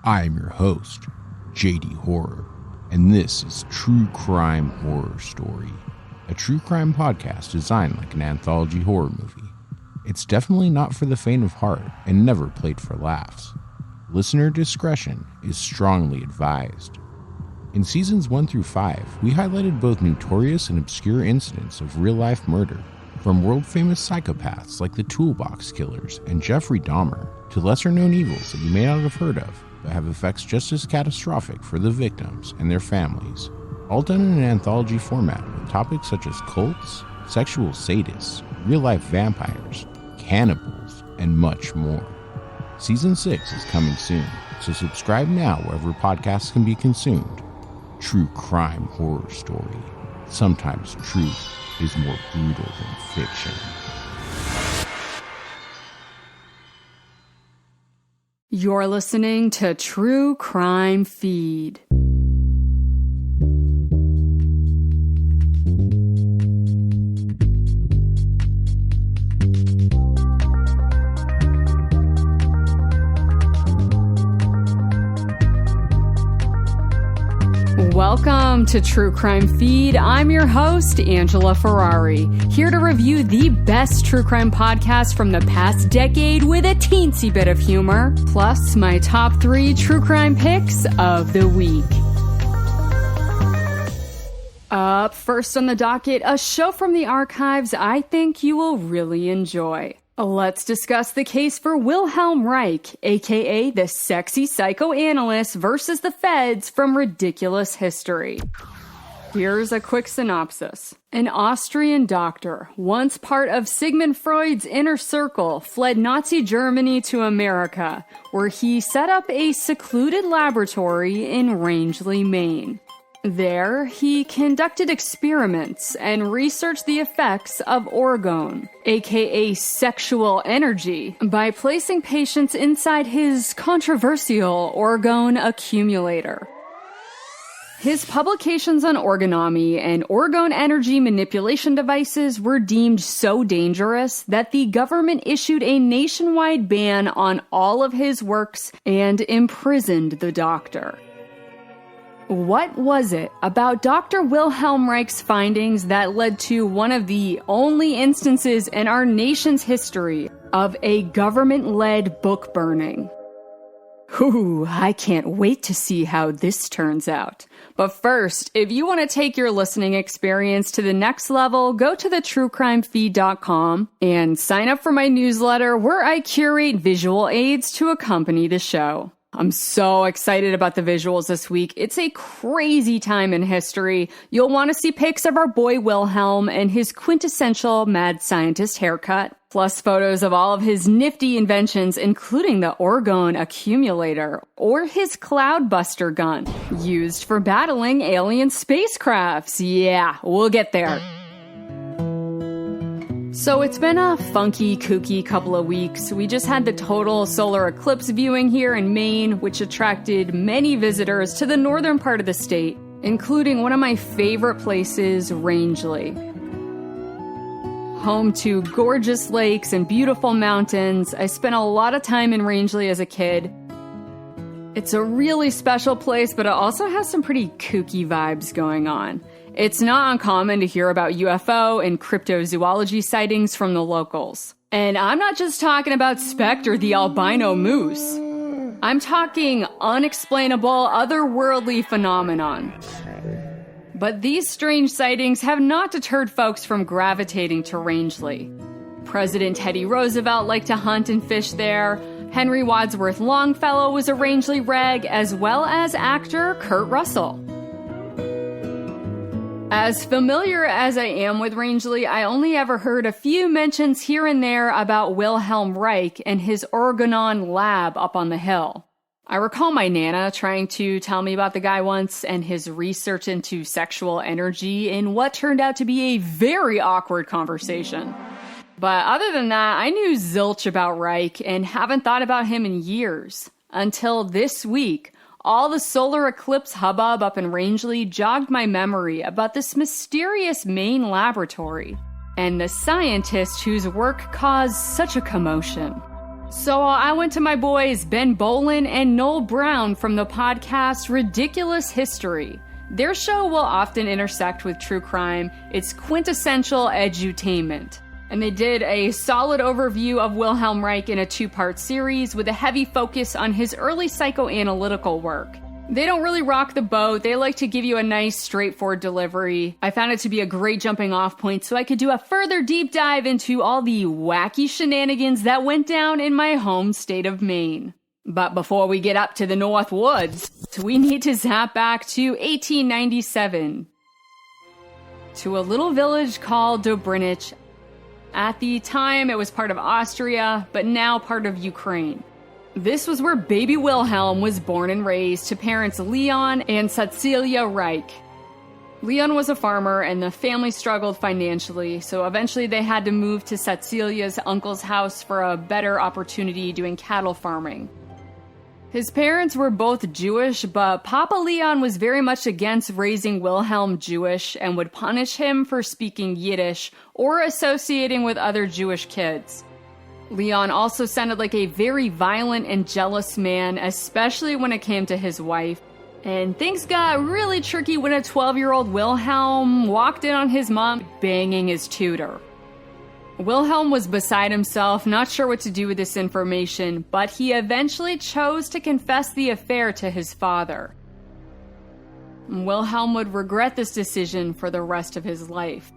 I am your host, JD Horror, and this is True Crime Horror Story, a true crime podcast designed like an anthology horror movie. It's definitely not for the faint of heart and never played for laughs. Listener discretion is strongly advised. In seasons 1 through 5, we highlighted both notorious and obscure incidents of real-life murder, from world-famous psychopaths like the Toolbox Killers and Jeffrey Dahmer, to lesser-known evils that you may not have heard of, but have effects just as catastrophic for the victims and their families, all done in an anthology format with topics such as cults, sexual sadists, real-life vampires, cannibals, and much more. Season 6 is coming soon, so subscribe now wherever podcasts can be consumed. True Crime Horror Story. Sometimes truth is more brutal than fiction. You're listening to True Crime Feed. Welcome to True Crime Feed. I'm your host, Angela Ferrari, here to review the best true crime podcast from the past decade with a teensy bit of humor, plus my top 3 true crime picks of the week. Up first on the docket, a show from the archives I think you will really enjoy. Let's discuss the case for Wilhelm Reich, aka the sexy psychoanalyst versus the feds from Ridiculous History. Here's a quick synopsis. An Austrian doctor, once part of Sigmund Freud's inner circle, fled Nazi Germany to America, where he set up a secluded laboratory in Rangeley, Maine. There, he conducted experiments and researched the effects of orgone, aka sexual energy, by placing patients inside his controversial orgone accumulator. His publications on orgonomy and orgone energy manipulation devices were deemed so dangerous that the government issued a nationwide ban on all of his works and imprisoned the doctor. What was it about Dr. Wilhelm Reich's findings that led to one of the only instances in our nation's history of a government-led book burning? Ooh, I can't wait to see how this turns out. But first, if you want to take your listening experience to the next level, go to thetruecrimefeed.com and sign up for my newsletter where I curate visual aids to accompany the show. I'm so excited about the visuals this week. It's a crazy time in history. You'll want to see pics of our boy Wilhelm and his quintessential mad scientist haircut, plus photos of all of his nifty inventions, including the orgone accumulator or his cloudbuster gun, used for battling alien spacecrafts. Yeah, we'll get there. So it's been a funky, kooky couple of weeks. We just had the total solar eclipse viewing here in Maine, which attracted many visitors to the northern part of the state, including one of my favorite places, Rangeley. Home to gorgeous lakes and beautiful mountains, I spent a lot of time in Rangeley as a kid. It's a really special place, but it also has some pretty kooky vibes going on. It's not uncommon to hear about UFO and cryptozoology sightings from the locals. And I'm not just talking about Spectre the albino moose. I'm talking unexplainable, otherworldly phenomenon. But these strange sightings have not deterred folks from gravitating to Rangeley. President Teddy Roosevelt liked to hunt and fish there. Henry Wadsworth Longfellow was a Rangeley reg, as well as actor Kurt Russell. As familiar as I am with Rangeley, I only ever heard a few mentions here and there about Wilhelm Reich and his Organon lab up on the hill. I recall my Nana trying to tell me about the guy once and his research into sexual energy in what turned out to be a very awkward conversation. But other than that, I knew zilch about Reich and haven't thought about him in years. Until this week, all the solar eclipse hubbub up in Rangeley jogged my memory about this mysterious Maine laboratory and the scientist whose work caused such a commotion. So I went to my boys Ben Bolin and Noel Brown from the podcast Ridiculous History. Their show will often intersect with true crime. It's quintessential edutainment. And they did a solid overview of Wilhelm Reich in a 2-part series with a heavy focus on his early psychoanalytical work. They don't really rock the boat. They like to give you a nice, straightforward delivery. I found it to be a great jumping off point so I could do a further deep dive into all the wacky shenanigans that went down in my home state of Maine. But before we get up to the North Woods, we need to zap back to 1897. To a little village called Dobrinich. At the time, it was part of Austria, but now part of Ukraine. This was where baby Wilhelm was born and raised to parents Leon and Cecilia Reich. Leon was a farmer and the family struggled financially, so eventually they had to move to Cecilia's uncle's house for a better opportunity doing cattle farming. His parents were both Jewish, but Papa Leon was very much against raising Wilhelm Jewish and would punish him for speaking Yiddish or associating with other Jewish kids. Leon also sounded like a very violent and jealous man, especially when it came to his wife. And things got really tricky when a 12-year-old Wilhelm walked in on his mom banging his tutor. Wilhelm was beside himself, not sure what to do with this information, but he eventually chose to confess the affair to his father. Wilhelm would regret this decision for the rest of his life.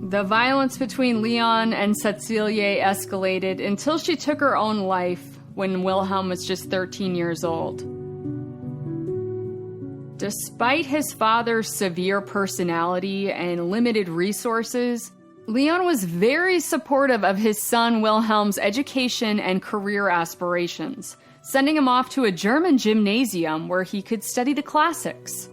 The violence between Leon and Cecilia escalated until she took her own life when Wilhelm was just 13 years old. Despite his father's severe personality and limited resources, Leon was very supportive of his son Wilhelm's education and career aspirations, sending him off to a German gymnasium where he could study the classics.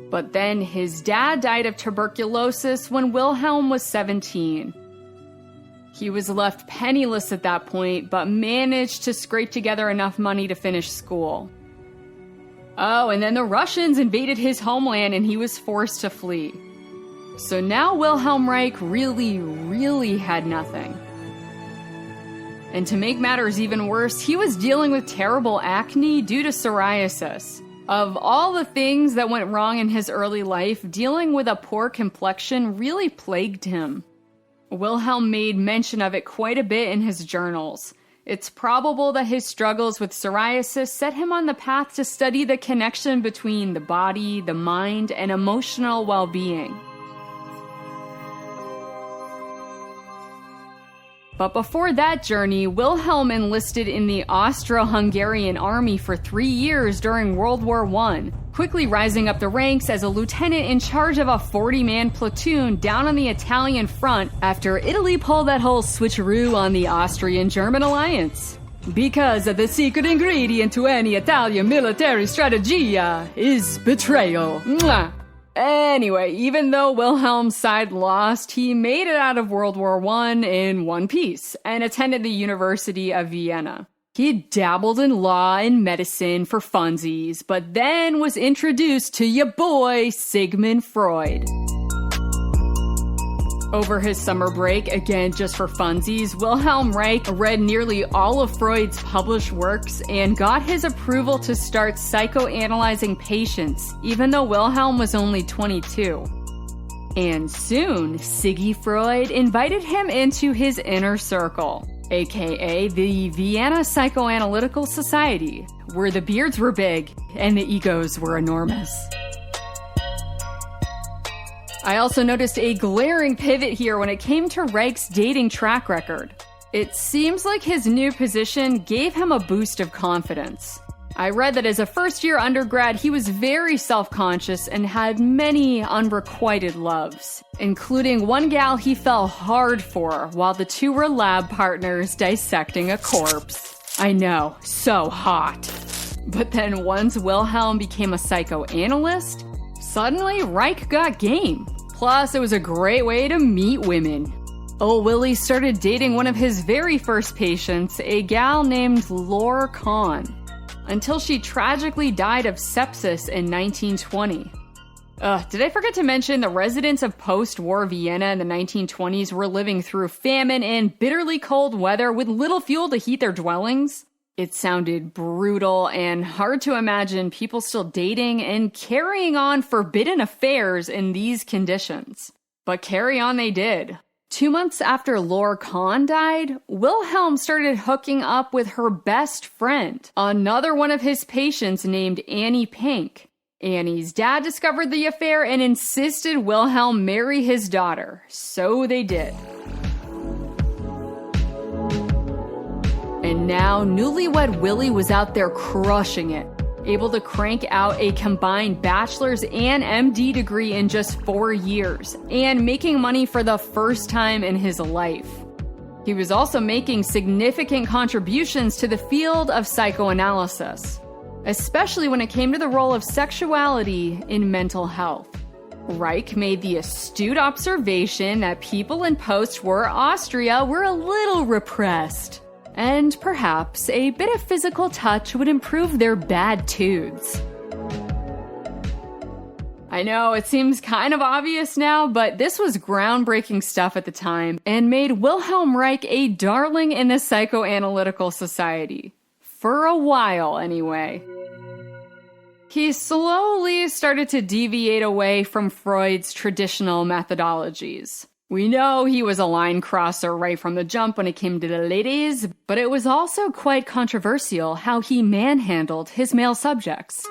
But then his dad died of tuberculosis when Wilhelm was 17. He was left penniless at that point, but managed to scrape together enough money to finish school. Oh, and then the Russians invaded his homeland and he was forced to flee. So now Wilhelm Reich really had nothing. And to make matters even worse, he was dealing with terrible acne due to psoriasis. Of all the things that went wrong in his early life, dealing with a poor complexion really plagued him. Wilhelm made mention of it quite a bit in his journals. It's probable that his struggles with psoriasis set him on the path to study the connection between the body, the mind, and emotional well-being. But before that journey, Wilhelm enlisted in the Austro-Hungarian army for 3 years during World War I, quickly rising up the ranks as a lieutenant in charge of a 40-man platoon down on the Italian front after Italy pulled that whole switcheroo on the Austrian-German alliance. Because the secret ingredient to any Italian military strategia is betrayal. Mwah! Anyway, even though Wilhelm's side lost, he made it out of World War I in one piece and attended the University of Vienna. He dabbled in law and medicine for funsies, but then was introduced to ya boy, Sigmund Freud. Over his summer break, again just for funsies, Wilhelm Reich read nearly all of Freud's published works and got his approval to start psychoanalyzing patients, even though Wilhelm was only 22. And soon, Siggy Freud invited him into his inner circle, aka the Vienna Psychoanalytical Society, where the beards were big and the egos were enormous. I also noticed a glaring pivot here when it came to Reich's dating track record. It seems like his new position gave him a boost of confidence. I read that as a first-year undergrad, he was very self-conscious and had many unrequited loves, including one gal he fell hard for while the two were lab partners dissecting a corpse. I know, so hot. But then once Wilhelm became a psychoanalyst, suddenly Reich got game. Plus, it was a great way to meet women. Old Willie started dating one of his very first patients, a gal named Laura Kahn, until she tragically died of sepsis in 1920. Did I forget to mention the residents of post-war Vienna in the 1920s were living through famine and bitterly cold weather with little fuel to heat their dwellings? It sounded brutal and hard to imagine people still dating and carrying on forbidden affairs in these conditions. But carry on they did. 2 months after Laure Kahn died, Wilhelm started hooking up with her best friend, another one of his patients named Annie Pink. Annie's dad discovered the affair and insisted Wilhelm marry his daughter, so they did. And now, newlywed Willie was out there crushing it, able to crank out a combined bachelor's and MD degree in just 4 years, and making money for the first time in his life. He was also making significant contributions to the field of psychoanalysis, especially when it came to the role of sexuality in mental health. Reich made the astute observation that people in post-war Austria were a little repressed, and perhaps a bit of physical touch would improve their bad tudes. I know, it seems kind of obvious now, but this was groundbreaking stuff at the time and made Wilhelm Reich a darling in the psychoanalytical society. For a while, anyway. He slowly started to deviate away from Freud's traditional methodologies. We know he was a line crosser right from the jump when it came to the ladies, but it was also quite controversial how he manhandled his male subjects.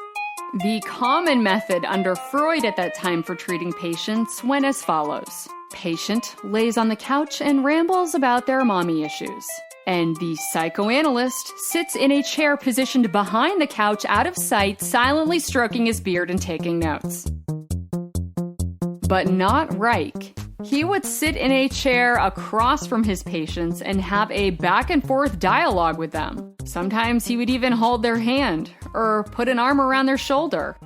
The common method under Freud at that time for treating patients went as follows. Patient lays on the couch and rambles about their mommy issues. And the psychoanalyst sits in a chair positioned behind the couch out of sight, silently stroking his beard and taking notes. But not Reich. He would sit in a chair across from his patients and have a back and forth dialogue with them. Sometimes he would even hold their hand or put an arm around their shoulder.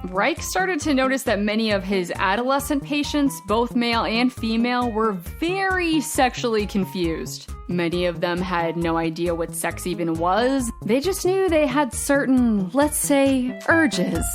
Reich started to notice that many of his adolescent patients, both male and female, were very sexually confused. Many of them had no idea what sex even was. They just knew they had certain, let's say, urges.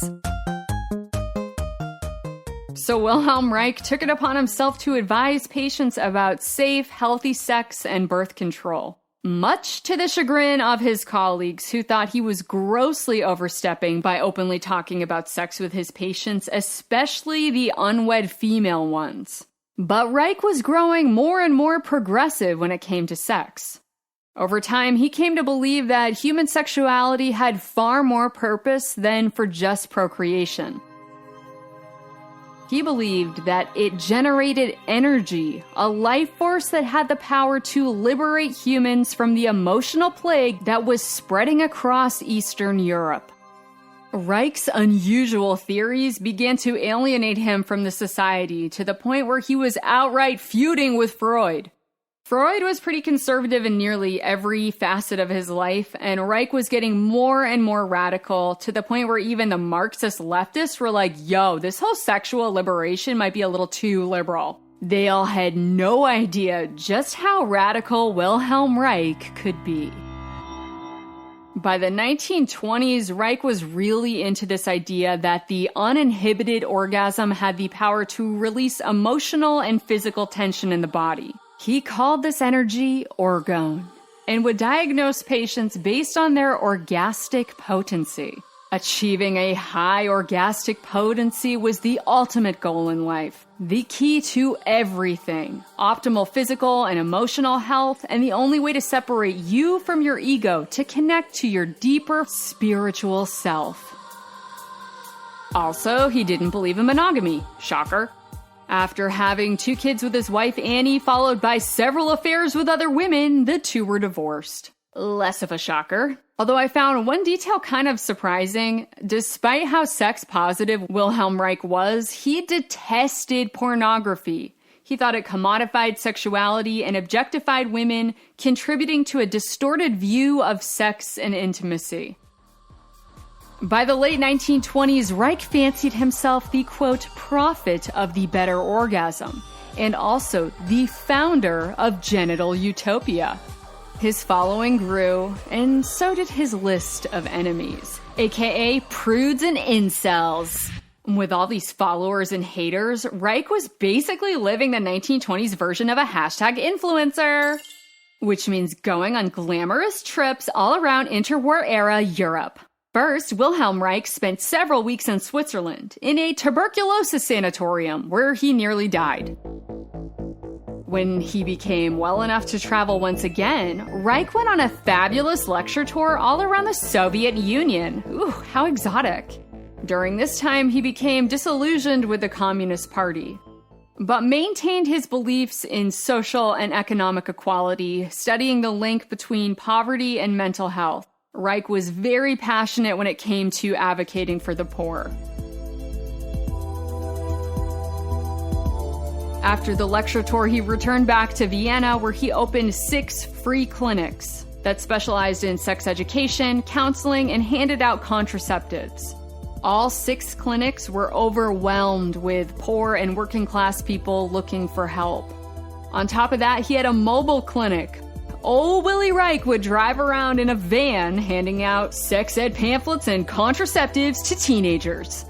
So Wilhelm Reich took it upon himself to advise patients about safe, healthy sex and birth control. Much to the chagrin of his colleagues, who thought he was grossly overstepping by openly talking about sex with his patients, especially the unwed female ones. But Reich was growing more and more progressive when it came to sex. Over time, he came to believe that human sexuality had far more purpose than for just procreation. He believed that it generated energy, a life force that had the power to liberate humans from the emotional plague that was spreading across Eastern Europe. Reich's unusual theories began to alienate him from the society to the point where he was outright feuding with Freud. Freud was pretty conservative in nearly every facet of his life, and Reich was getting more and more radical to the point where even the Marxist leftists were like, yo, this whole sexual liberation might be a little too liberal. They all had no idea just how radical Wilhelm Reich could be. By the 1920s, Reich was really into this idea that the uninhibited orgasm had the power to release emotional and physical tension in the body. He called this energy orgone and would diagnose patients based on their orgastic potency. Achieving a high orgastic potency was the ultimate goal in life, the key to everything, optimal physical and emotional health, and the only way to separate you from your ego to connect to your deeper spiritual self. Also, he didn't believe in monogamy. Shocker. After having 2 kids with his wife Annie, followed by several affairs with other women, the two were divorced. Less of a shocker. Although I found one detail kind of surprising. Despite how sex-positive Wilhelm Reich was, he detested pornography. He thought it commodified sexuality and objectified women, contributing to a distorted view of sex and intimacy. By the late 1920s, Reich fancied himself the, quote, prophet of the better orgasm, and also the founder of genital utopia. His following grew, and so did his list of enemies, aka prudes and incels. With all these followers and haters, Reich was basically living the 1920s version of a hashtag influencer, which means going on glamorous trips all around interwar-era Europe. First, Wilhelm Reich spent several weeks in Switzerland, in a tuberculosis sanatorium, where he nearly died. When he became well enough to travel once again, Reich went on a fabulous lecture tour all around the Soviet Union. Ooh, how exotic. During this time, he became disillusioned with the Communist Party, but maintained his beliefs in social and economic equality, studying the link between poverty and mental health. Reich was very passionate when it came to advocating for the poor. After the lecture tour, he returned back to Vienna, where he opened 6 free clinics that specialized in sex education, counseling, and handed out contraceptives. All 6 clinics were overwhelmed with poor and working class people looking for help. On top of that, he had a mobile clinic. Old Willie Reich would drive around in a van handing out sex ed pamphlets and contraceptives to teenagers.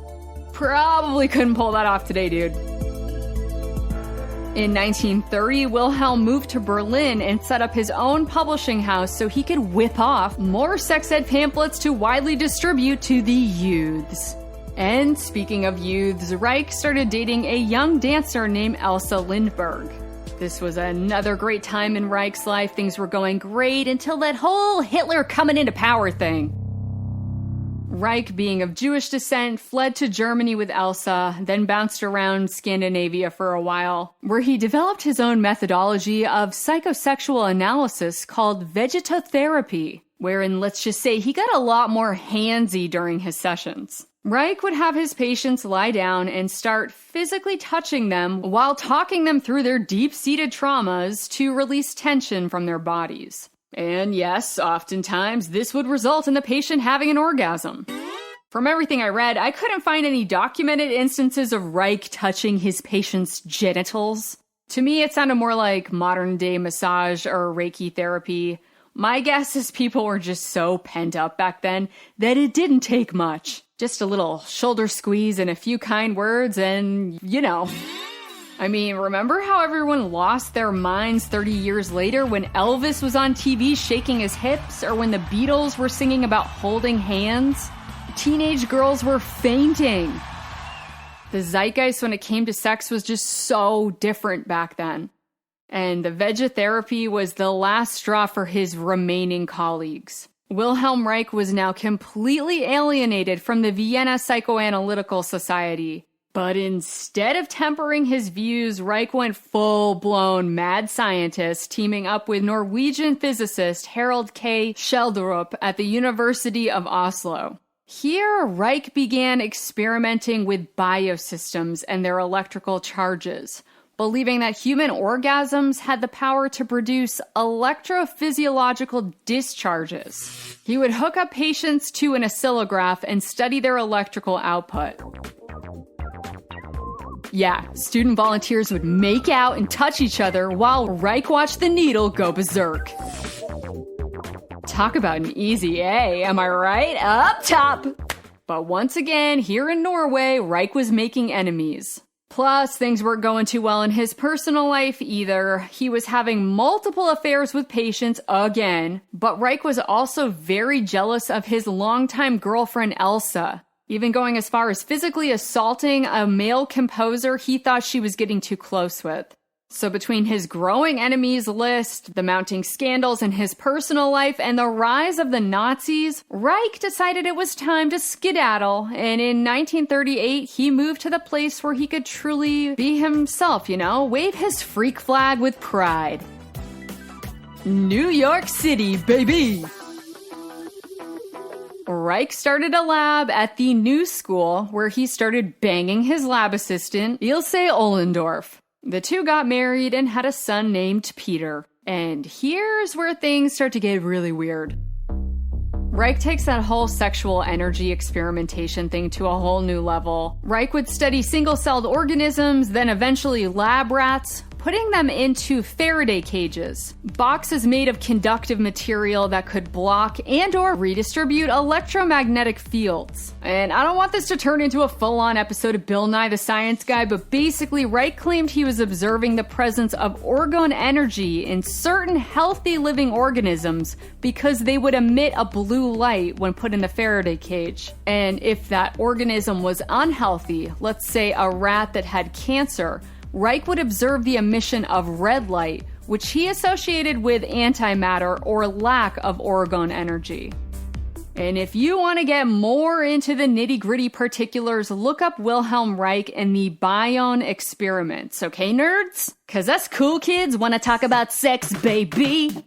Probably couldn't pull that off today, dude. In 1930, Wilhelm moved to Berlin and set up his own publishing house so he could whip off more sex ed pamphlets to widely distribute to the youths. And speaking of youths, Reich started dating a young dancer named Elsa Lindbergh. This was another great time in Reich's life. Things were going great until that whole Hitler coming into power thing. Reich, being of Jewish descent, fled to Germany with Elsa, then bounced around Scandinavia for a while, where he developed his own methodology of psychosexual analysis called vegetotherapy, wherein, let's just say, he got a lot more handsy during his sessions. Reich would have his patients lie down and start physically touching them while talking them through their deep-seated traumas to release tension from their bodies. And yes, oftentimes this would result in the patient having an orgasm. From everything I read, I couldn't find any documented instances of Reich touching his patients' genitals. To me, it sounded more like modern-day massage or Reiki therapy. My guess is people were just so pent up back then that it didn't take much. Just a little shoulder squeeze and a few kind words and, you know. I mean, remember how everyone lost their minds 30 years later when Elvis was on TV shaking his hips, or when the Beatles were singing about holding hands? Teenage girls were fainting. The zeitgeist when it came to sex was just so different back then. And the vegetotherapy was the last straw for his remaining colleagues. Wilhelm Reich was now completely alienated from the Vienna Psychoanalytical Society. But instead of tempering his views, Reich went full-blown mad scientist, teaming up with Norwegian physicist Harald K. Schjelderup at the University of Oslo. Here, Reich began experimenting with biosystems and their electrical charges, believing that human orgasms had the power to produce electrophysiological discharges. He would hook up patients to an oscillograph and study their electrical output. Yeah, student volunteers would make out and touch each other while Reich watched the needle go berserk. Talk about an easy A, am I right? Up top! But once again, here in Norway, Reich was making enemies. Plus, things weren't going too well in his personal life either. He was having multiple affairs with patients again, but Reich was also very jealous of his longtime girlfriend Elsa, even going as far as physically assaulting a male composer he thought she was getting too close with. So between his growing enemies list, the mounting scandals in his personal life, and the rise of the Nazis, Reich decided it was time to skedaddle, and in 1938 he moved to the place where he could truly be himself, wave his freak flag with pride. New York City, baby! Reich started a lab at the New School, where he started banging his lab assistant, Ilse Ohlendorf. The two got married and had a son named Peter. And here's where things start to get really weird. Reich takes that whole sexual energy experimentation thing to a whole new level. Reich would study single-celled organisms, then eventually lab rats, putting them into Faraday cages, boxes made of conductive material that could block and or redistribute electromagnetic fields. And I don't want this to turn into a full-on episode of Bill Nye the Science Guy, but basically Reich claimed he was observing the presence of orgone energy in certain healthy living organisms because they would emit a blue light when put in the Faraday cage. And if that organism was unhealthy, let's say a rat that had cancer, Reich would observe the emission of red light, which he associated with antimatter or lack of orgone energy. And if you want to get more into the nitty-gritty particulars, look up Wilhelm Reich and the Bion experiments, okay, nerds? Cause us cool kids want to talk about sex, baby!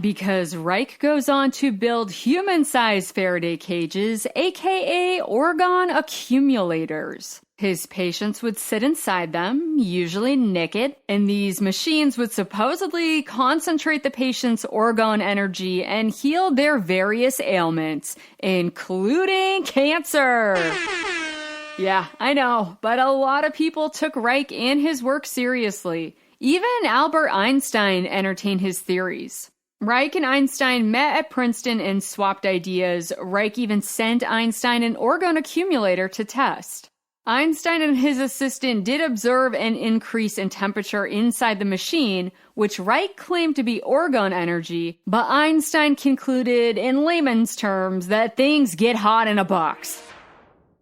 Because Reich goes on to build human-sized Faraday cages, aka orgone accumulators. His patients would sit inside them, usually naked, and these machines would supposedly concentrate the patient's orgone energy and heal their various ailments, including cancer. Yeah, I know, but a lot of people took Reich and his work seriously. Even Albert Einstein entertained his theories. Reich and Einstein met at Princeton and swapped ideas. Reich even sent Einstein an orgone accumulator to test. Einstein and his assistant did observe an increase in temperature inside the machine, which Reich claimed to be orgone energy, but Einstein concluded in layman's terms that things get hot in a box.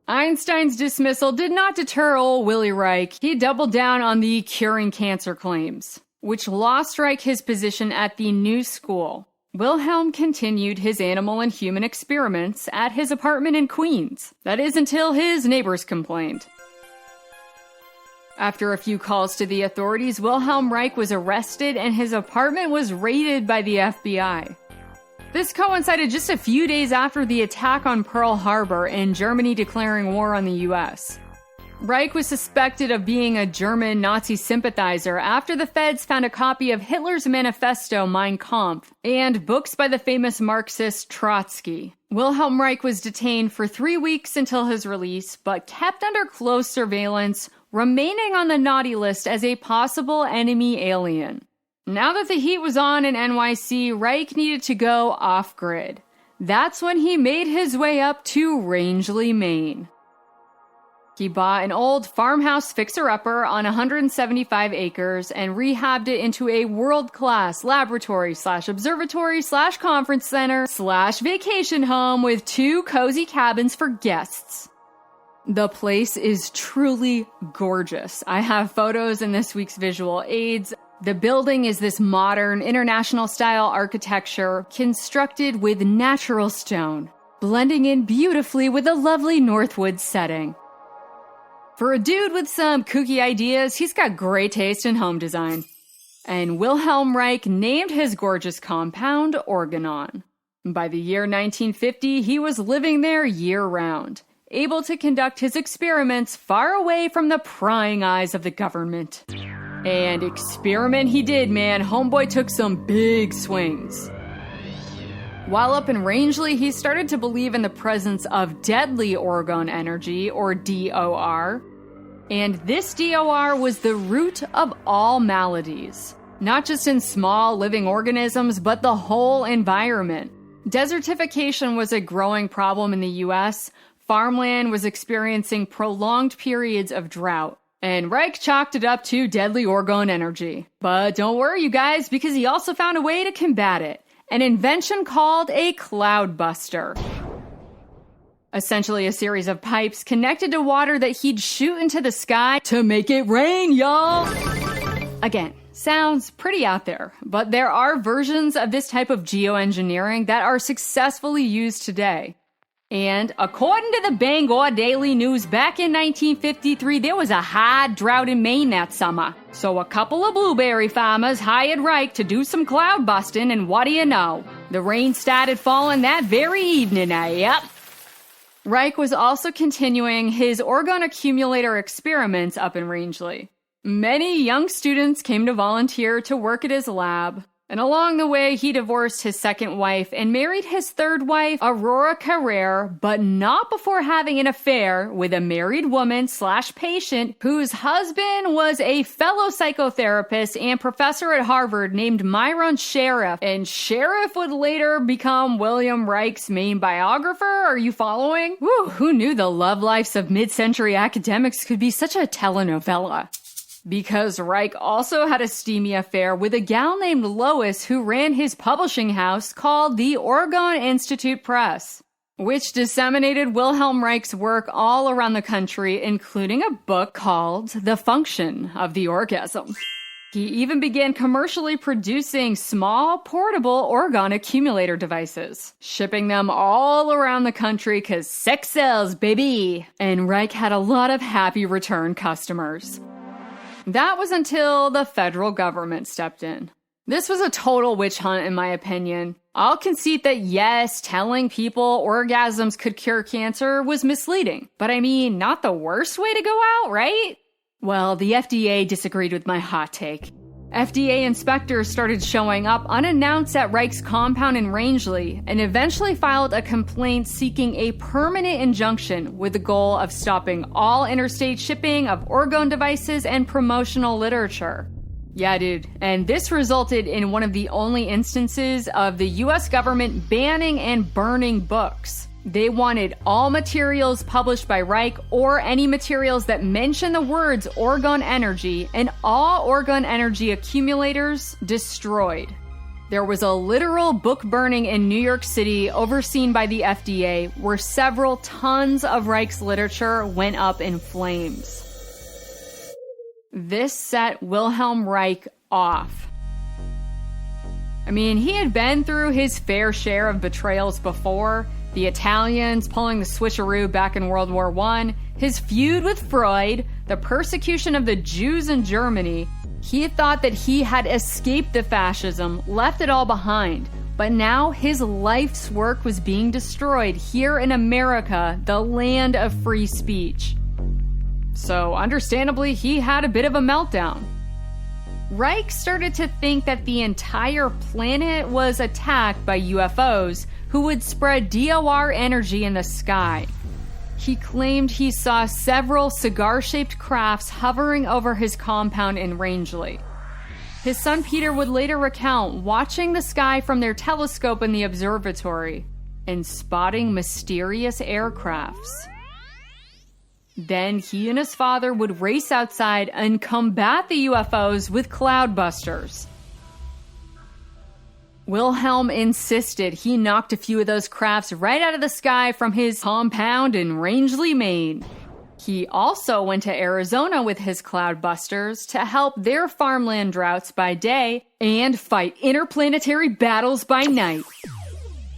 Einstein's dismissal did not deter old Willy Reich. He doubled down on the curing cancer claims, which lost Reich his position at the New School. Wilhelm continued his animal and human experiments at his apartment in Queens. That is until his neighbors complained. After a few calls to the authorities, Wilhelm Reich was arrested and his apartment was raided by the FBI. This coincided just a few days after the attack on Pearl Harbor and Germany declaring war on the US. Reich was suspected of being a German Nazi sympathizer after the feds found a copy of Hitler's manifesto Mein Kampf and books by the famous Marxist Trotsky. Wilhelm Reich was detained for 3 weeks until his release, but kept under close surveillance, remaining on the naughty list as a possible enemy alien. Now that the heat was on in NYC, Reich needed to go off-grid. That's when he made his way up to Rangeley, Maine. He bought an old farmhouse fixer-upper on 175 acres and rehabbed it into a world-class laboratory/observatory/conference center/vacation home with 2 cozy cabins for guests. The place is truly gorgeous. I have photos in this week's visual aids. The building is this modern, international-style architecture constructed with natural stone, blending in beautifully with a lovely Northwoods setting. For a dude with some kooky ideas, he's got great taste in home design. And Wilhelm Reich named his gorgeous compound Organon. By the year 1950, he was living there year-round, able to conduct his experiments far away from the prying eyes of the government. And experiment he did, man. Homeboy took some big swings. While up in Rangeley, he started to believe in the presence of deadly orgone energy, or DOR. And this DOR was the root of all maladies. Not just in small living organisms, but the whole environment. Desertification was a growing problem in the US. Farmland was experiencing prolonged periods of drought. And Reich chalked it up to deadly orgone energy. But don't worry, you guys, because he also found a way to combat it. An invention called a cloudbuster. Essentially a series of pipes connected to water that he'd shoot into the sky to make it rain, y'all! Again, sounds pretty out there, but there are versions of this type of geoengineering that are successfully used today. And according to the Bangor Daily News, back in 1953, there was a high drought in Maine that summer. So a couple of blueberry farmers hired Reich to do some cloud busting, and what do you know? The rain started falling that very evening, yep. Reich was also continuing his orgone accumulator experiments up in Rangeley. Many young students came to volunteer to work at his lab. And along the way, he divorced his second wife and married his third wife, Aurora Carrere, but not before having an affair with a married woman/patient whose husband was a fellow psychotherapist and professor at Harvard named Myron Sheriff. And Sheriff would later become William Reich's main biographer. Are you following? Whew, who knew the love lives of mid-century academics could be such a telenovela? Because Reich also had a steamy affair with a gal named Lois who ran his publishing house called the Oregon Institute Press, which disseminated Wilhelm Reich's work all around the country, including a book called The Function of the Orgasm. He even began commercially producing small, portable organ accumulator devices, shipping them all around the country because sex sells, baby! And Reich had a lot of happy return customers. That was until the federal government stepped in. This was a total witch hunt, in my opinion. I'll concede that yes, telling people orgasms could cure cancer was misleading. But I mean, not the worst way to go out, right? Well, the FDA disagreed with my hot take. FDA inspectors started showing up unannounced at Reich's compound in Rangeley and eventually filed a complaint seeking a permanent injunction with the goal of stopping all interstate shipping of orgone devices and promotional literature. Yeah, dude. And this resulted in one of the only instances of the US government banning and burning books. They wanted all materials published by Reich or any materials that mention the words orgone energy and all orgone energy accumulators destroyed. There was a literal book burning in New York City overseen by the FDA where several tons of Reich's literature went up in flames. This set Wilhelm Reich off. I mean, he had been through his fair share of betrayals before. The Italians pulling the switcheroo back in World War I, his feud with Freud, the persecution of the Jews in Germany. He thought that he had escaped the fascism, left it all behind. But now his life's work was being destroyed here in America, the land of free speech. So understandably, he had a bit of a meltdown. Reich started to think that the entire planet was attacked by UFOs who would spread DOR energy in the sky. He claimed he saw several cigar-shaped crafts hovering over his compound in Rangeley. His son Peter would later recount watching the sky from their telescope in the observatory and spotting mysterious aircrafts. Then he and his father would race outside and combat the UFOs with cloudbusters. Wilhelm insisted he knocked a few of those crafts right out of the sky from his compound in Rangeley, Maine. He also went to Arizona with his cloudbusters to help their farmland droughts by day and fight interplanetary battles by night.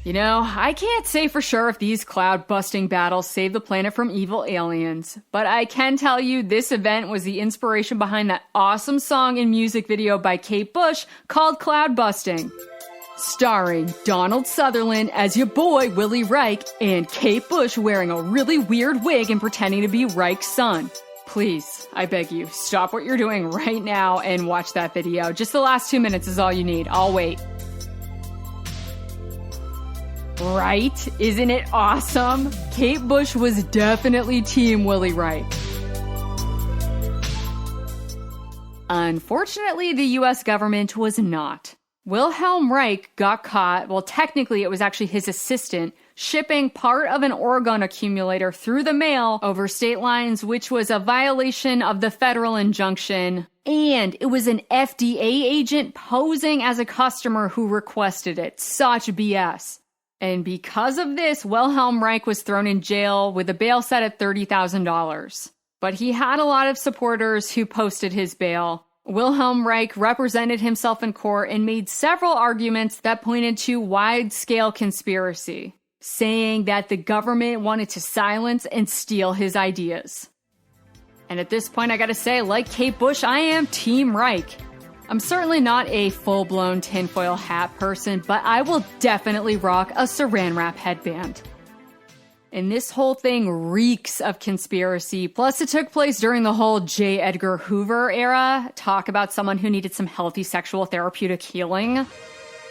You know, I can't say for sure if these cloud-busting battles save the planet from evil aliens, but I can tell you this event was the inspiration behind that awesome song and music video by Kate Bush called Cloud Busting. Starring Donald Sutherland as your boy Willie Reich and Kate Bush wearing a really weird wig and pretending to be Reich's son. Please, I beg you, stop what you're doing right now and watch that video. Just the last 2 minutes is all you need. I'll wait. Right? Isn't it awesome? Kate Bush was definitely Team Willie Reich. Unfortunately, the US government was not. Wilhelm Reich got caught, well, technically it was actually his assistant, shipping part of an orgone accumulator through the mail over state lines, which was a violation of the federal injunction. And it was an FDA agent posing as a customer who requested it. Such BS. And because of this, Wilhelm Reich was thrown in jail with a bail set at $30,000. But he had a lot of supporters who posted his bail. Wilhelm Reich represented himself in court and made several arguments that pointed to wide-scale conspiracy, saying that the government wanted to silence and steal his ideas. And at this point, I gotta say, like Kate Bush, I am Team Reich. I'm certainly not a full-blown tinfoil hat person, but I will definitely rock a saran wrap headband. And this whole thing reeks of conspiracy. Plus, it took place during the whole J. Edgar Hoover era. Talk about someone who needed some healthy sexual therapeutic healing.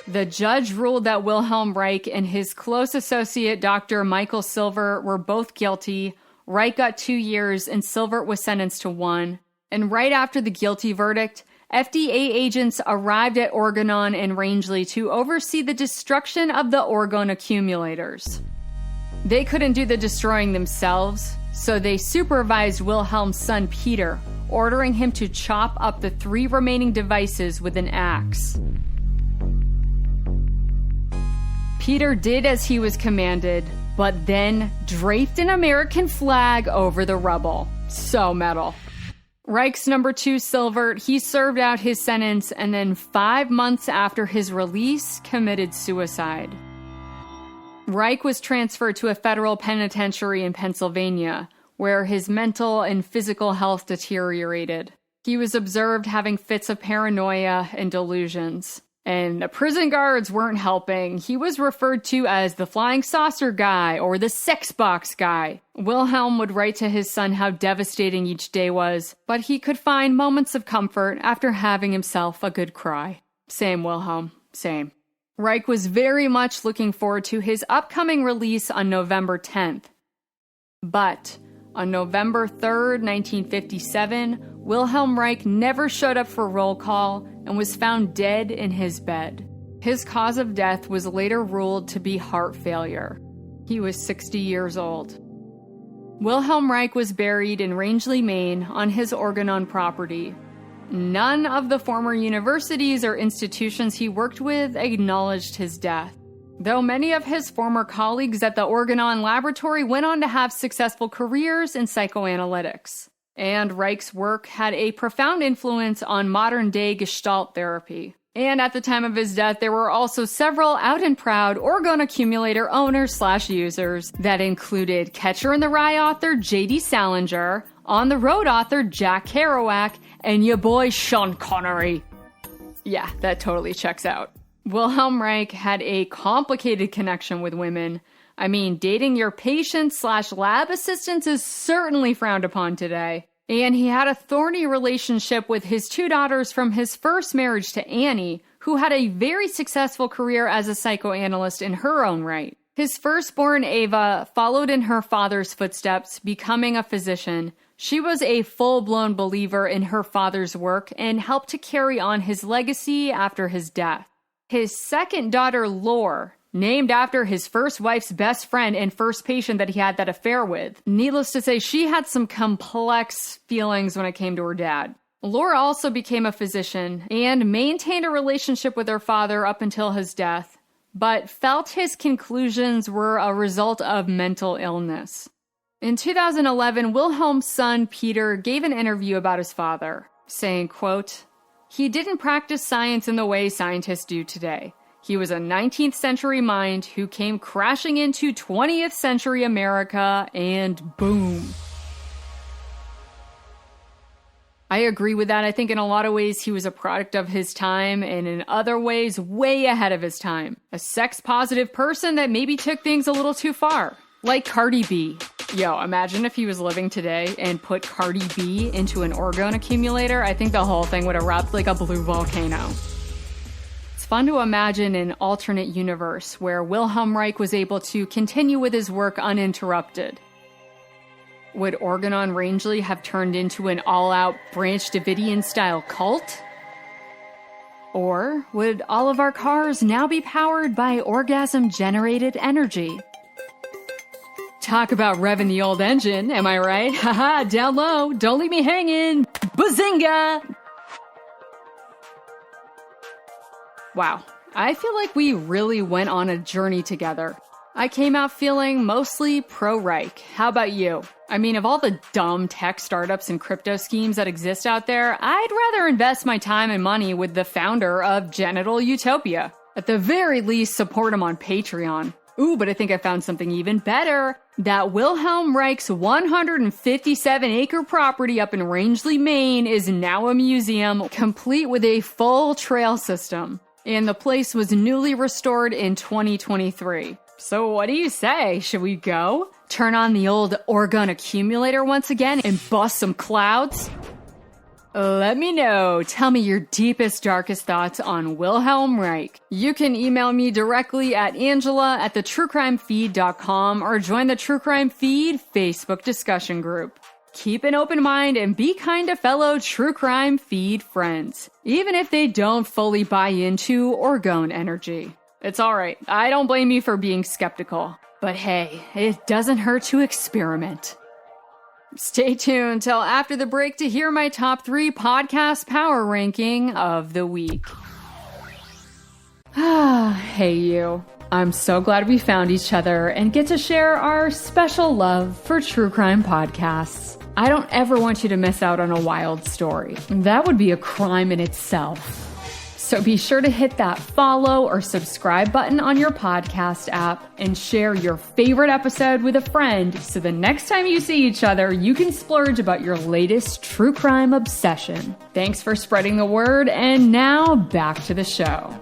The judge ruled that Wilhelm Reich and his close associate, Dr. Michael Silver, were both guilty. Reich got 2 years and Silver was sentenced to 1. And right after the guilty verdict, FDA agents arrived at Organon and Rangeley to oversee the destruction of the orgone accumulators. They couldn't do the destroying themselves, so they supervised Wilhelm's son Peter, ordering him to chop up the 3 remaining devices with an axe. Peter did as he was commanded, but then draped an American flag over the rubble. So metal. Reich's number 2, Silvert, he served out his sentence and then 5 months after his release committed suicide. Reich was transferred to a federal penitentiary in Pennsylvania, where his mental and physical health deteriorated. He was observed having fits of paranoia and delusions. And the prison guards weren't helping. He was referred to as the flying saucer guy or the sex box guy. Wilhelm would write to his son how devastating each day was, but he could find moments of comfort after having himself a good cry. Same, Wilhelm. Same. Reich was very much looking forward to his upcoming release on November 10th. But on November 3rd, 1957, Wilhelm Reich never showed up for roll call and was found dead in his bed. His cause of death was later ruled to be heart failure. He was 60 years old. Wilhelm Reich was buried in Rangeley, Maine, on his Organon property. None of the former universities or institutions he worked with acknowledged his death, though many of his former colleagues at the Organon laboratory went on to have successful careers in psychoanalytics. And Reich's work had a profound influence on modern-day Gestalt therapy. And at the time of his death, there were also several out and proud orgone accumulator owners/users that included Catcher in the Rye author J.D. Salinger, On the Road author Jack Kerouac, and your boy Sean Connery. Yeah, that totally checks out. Wilhelm Reich had a complicated connection with women. I mean, dating your patient/lab assistants is certainly frowned upon today. And he had a thorny relationship with his 2 daughters from his first marriage to Annie, who had a very successful career as a psychoanalyst in her own right. His firstborn, Ava, followed in her father's footsteps, becoming a physician. She was a full-blown believer in her father's work and helped to carry on his legacy after his death. His second daughter, Lore, named after his first wife's best friend and first patient that he had that affair with. Needless to say, she had some complex feelings when it came to her dad. Laura also became a physician and maintained a relationship with her father up until his death, but felt his conclusions were a result of mental illness. In 2011, Wilhelm's son, Peter, gave an interview about his father, saying, quote, "He didn't practice science in the way scientists do today. He was a 19th century mind who came crashing into 20th century America, and boom." I agree with that. I think in a lot of ways he was a product of his time, and in other ways way ahead of his time. A sex-positive person that maybe took things a little too far. Like Cardi B. Yo, imagine if he was living today and put Cardi B into an orgone accumulator. I think the whole thing would erupt like a blue volcano. It's fun to imagine an alternate universe where Wilhelm Reich was able to continue with his work uninterrupted. Would Organon Rangeley have turned into an all-out Branch Davidian-style cult? Or would all of our cars now be powered by orgasm-generated energy? Talk about revving the old engine, am I right? Haha, down low, don't leave me hanging! Bazinga! Wow, I feel like we really went on a journey together. I came out feeling mostly pro-Reich. How about you? I mean, of all the dumb tech startups and crypto schemes that exist out there, I'd rather invest my time and money with the founder of Genital Utopia. At the very least, support him on Patreon. Ooh, but I think I found something even better. That Wilhelm Reich's 157-acre property up in Rangeley, Maine is now a museum, complete with a full trail system. And the place was newly restored in 2023. So what do you say? Should we go? Turn on the old organ accumulator once again and bust some clouds? Let me know. Tell me your deepest, darkest thoughts on Wilhelm Reich. You can email me directly at angela@thetruecrimefeed.com or join the True Crime Feed Facebook discussion group. Keep an open mind and be kind to fellow True Crime Feed friends, even if they don't fully buy into orgone energy. It's alright. I don't blame you for being skeptical. But hey, it doesn't hurt to experiment. Stay tuned till after the break to hear my top 3 podcast power ranking of the week. Hey you. I'm so glad we found each other and get to share our special love for true crime podcasts. I don't ever want you to miss out on a wild story. That would be a crime in itself. So be sure to hit that follow or subscribe button on your podcast app and share your favorite episode with a friend so the next time you see each other, you can splurge about your latest true crime obsession. Thanks for spreading the word, and now back to the show.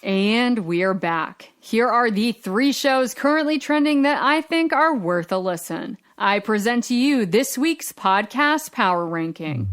And we're back. Here are the 3 shows currently trending that I think are worth a listen. I present to you this week's podcast power ranking.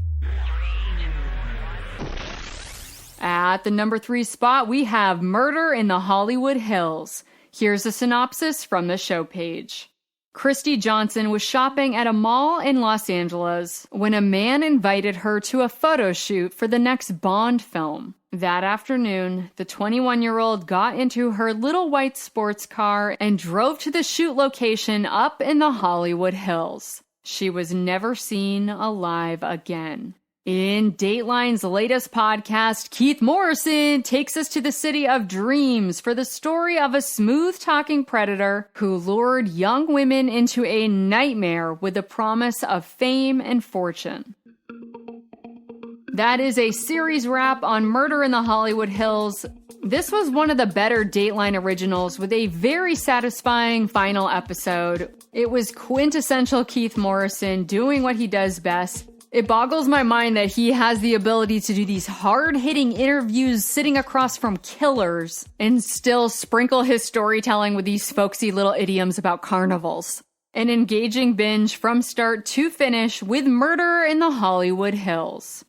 At the number 3 spot, we have Murder in the Hollywood Hills. Here's a synopsis from the show page. Christy Johnson was shopping at a mall in Los Angeles when a man invited her to a photo shoot for the next Bond film. That afternoon, the 21-year-old got into her little white sports car and drove to the shoot location up in the Hollywood Hills. She was never seen alive again. In Dateline's latest podcast, Keith Morrison takes us to the city of dreams for the story of a smooth-talking predator who lured young women into a nightmare with the promise of fame and fortune. That is a series wrap on Murder in the Hollywood Hills. This was one of the better Dateline originals with a very satisfying final episode. It was quintessential Keith Morrison doing what he does best. It boggles my mind that he has the ability to do these hard-hitting interviews sitting across from killers and still sprinkle his storytelling with these folksy little idioms about carnivals. An engaging binge from start to finish with Murder in the Hollywood Hills.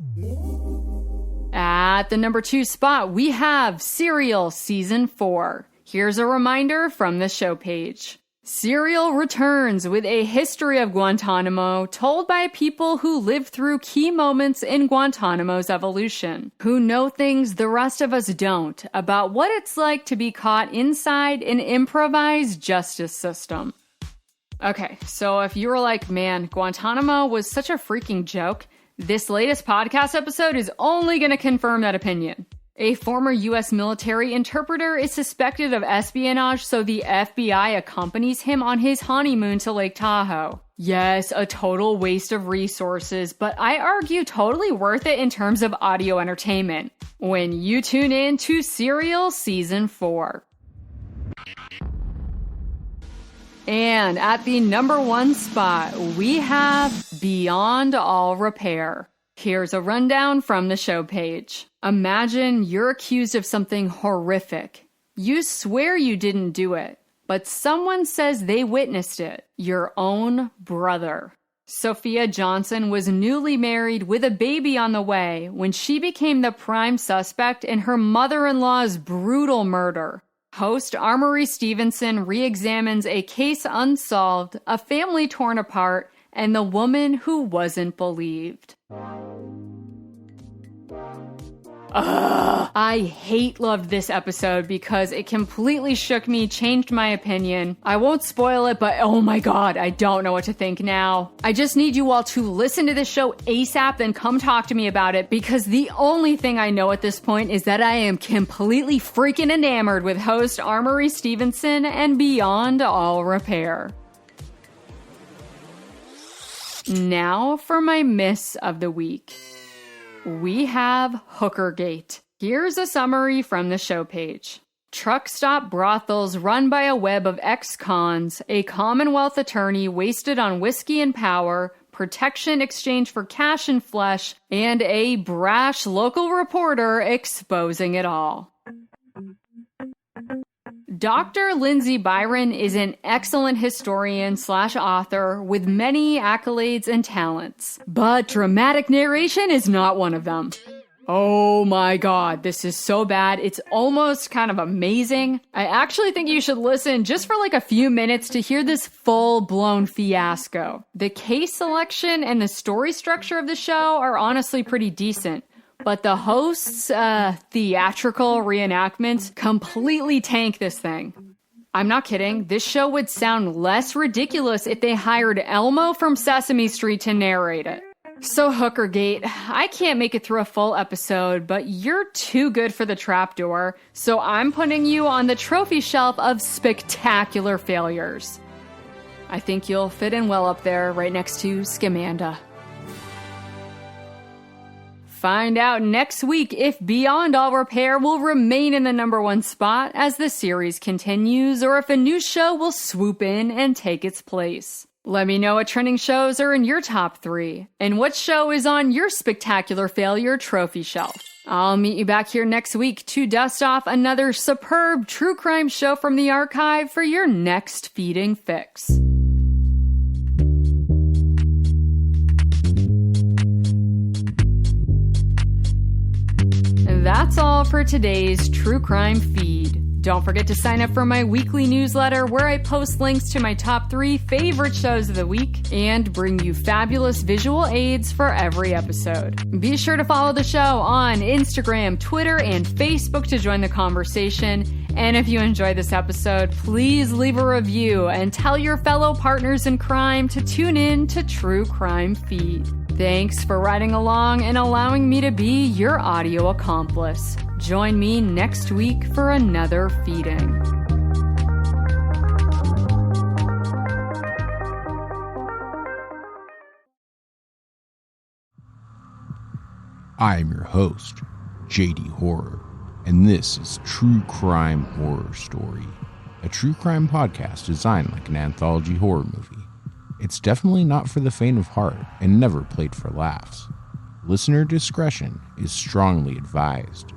At the number 2 spot, we have Serial Season 4. Here's a reminder from the show page. Serial returns with a history of Guantanamo told by people who lived through key moments in Guantanamo's evolution, who know things the rest of us don't about what it's like to be caught inside an improvised justice system. Okay, so if you were like, man, Guantanamo was such a freaking joke, this latest podcast episode is only going to confirm that opinion. A former U.S. military interpreter is suspected of espionage, so the FBI accompanies him on his honeymoon to Lake Tahoe. Yes, a total waste of resources, but I argue totally worth it in terms of audio entertainment. When you tune in to Serial Season 4. And at the number 1 spot, we have Beyond All Repair. Here's a rundown from the show page. Imagine you're accused of something horrific. You swear you didn't do it, but someone says they witnessed it. Your own brother. Sophia Johnson was newly married with a baby on the way when she became the prime suspect in her mother-in-law's brutal murder. Host Amory Stevenson re-examines a case unsolved, a family torn apart, and the woman who wasn't believed. I loved this episode because it completely shook me, changed my opinion. I won't spoil it, but oh my god, I don't know what to think now. I just need you all to listen to this show ASAP, then come talk to me about it, because the only thing I know at this point is that I am completely freaking enamored with host Amory Stevenson and Beyond All Repair. Now for my miss of the week. We have Hookergate. Here's a summary from the show page. Truck stop brothels run by a web of ex-cons, a Commonwealth attorney wasted on whiskey and power, protection exchanged for cash and flesh, and a brash local reporter exposing it all. Dr. Lindsay Byron is an excellent historian/author with many accolades and talents, but dramatic narration is not one of them. Oh my god, this is so bad. It's almost kind of amazing. I actually think you should listen just for like a few minutes to hear this full-blown fiasco. The case selection and the story structure of the show are honestly pretty decent, but the hosts' theatrical reenactments completely tank this thing. I'm not kidding. This show would sound less ridiculous if they hired Elmo from Sesame Street to narrate it. So Hookergate, I can't make it through a full episode, but you're too good for the trapdoor, so I'm putting you on the trophy shelf of spectacular failures. I think you'll fit in well up there, right next to Scamanda. Find out next week if Beyond All Repair will remain in the #1 spot as the series continues, or if a new show will swoop in and take its place. Let me know what trending shows are in your top 3, and what show is on your spectacular failure trophy shelf. I'll meet you back here next week to dust off another superb true crime show from the archive for your next feeding fix. That's all for today's True Crime Feed. Don't forget to sign up for my weekly newsletter where I post links to my top 3 favorite shows of the week and bring you fabulous visual aids for every episode. Be sure to follow the show on Instagram, Twitter, and Facebook to join the conversation. And if you enjoyed this episode, please leave a review and tell your fellow partners in crime to tune in to True Crime Feed. Thanks for riding along and allowing me to be your audio accomplice. Join me next week for another feeding. I am your host, JD Horror, and this is True Crime Horror Story, a true crime podcast designed like an anthology horror movie. It's definitely not for the faint of heart and never played for laughs. Listener discretion is strongly advised.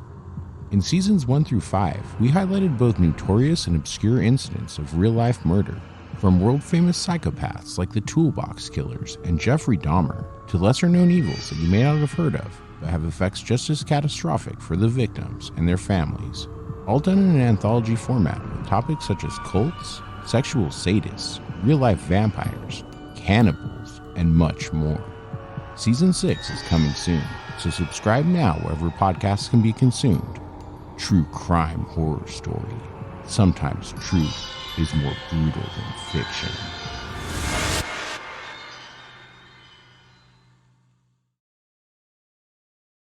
In seasons 1 through 5, we highlighted both notorious and obscure incidents of real-life murder, from world-famous psychopaths like the Toolbox Killers and Jeffrey Dahmer, to lesser-known evils that you may not have heard of, but have effects just as catastrophic for the victims and their families, all done in an anthology format with topics such as cults, sexual sadists, real-life vampires, cannibals, and much more. Season 6 is coming soon, so subscribe now wherever podcasts can be consumed. True Crime Horror Story. Sometimes truth is more brutal than fiction.